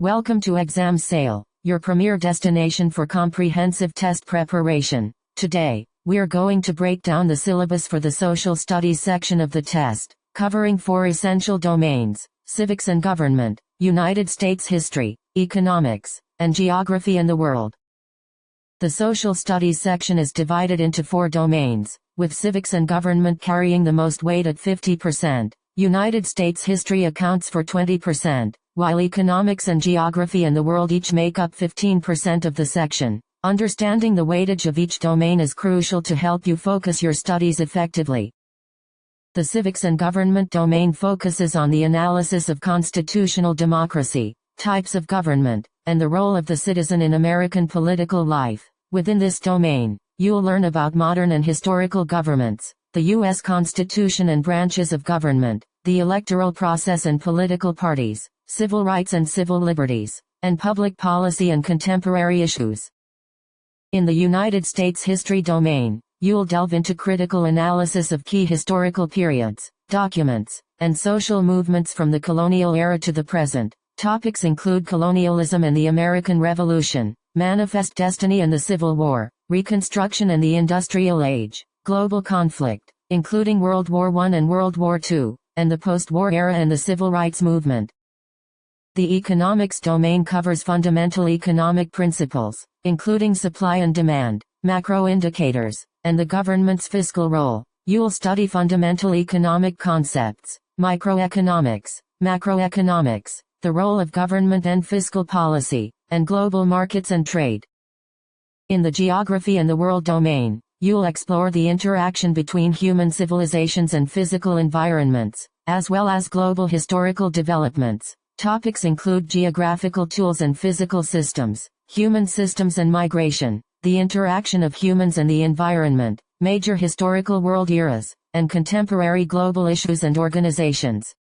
Welcome to Exam Sale, your premier destination for comprehensive test preparation. Today, we're going to break down the syllabus for the Social Studies section of the test, covering 4 essential domains: civics and government, United States history, economics, and geography and the world. The Social Studies section is divided into 4 domains, with civics and government carrying the most weight at 50%. United States history accounts for 20%, while economics and geography and the world each make up 15% of the section. Understanding the weightage of each domain is crucial to help you focus your studies effectively. The civics and government domain focuses on the analysis of constitutional democracy, types of government, and the role of the citizen in American political life. Within this domain, you'll learn about modern and historical governments, the U.S. Constitution and branches of government, the electoral process and political parties, civil rights and civil liberties, and public policy and contemporary issues. In the United States history domain, you'll delve into critical analysis of key historical periods, documents, and social movements from the colonial era to the present. Topics include colonialism and the American Revolution, manifest destiny and the Civil War, Reconstruction and the Industrial Age, global conflict, including World War I and World War II, and the post-war era and the civil rights movement. The economics domain covers fundamental economic principles, including supply and demand, macro indicators, and the government's fiscal role. You'll study fundamental economic concepts, microeconomics, macroeconomics, the role of government and fiscal policy, and global markets and trade. In the geography and the world domain, you'll explore the interaction between human civilizations and physical environments, as well as global historical developments. Topics include geographical tools and physical systems, human systems and migration, the interaction of humans and the environment, major historical world eras, and contemporary global issues and organizations.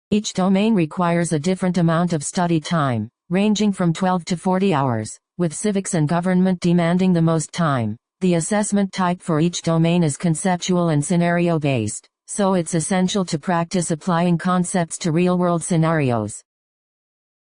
Each domain requires a different amount of study time, ranging from 12 to 40 hours, with civics and government demanding the most time. The assessment type for each domain is conceptual and scenario-based, so it's essential to practice applying concepts to real-world scenarios.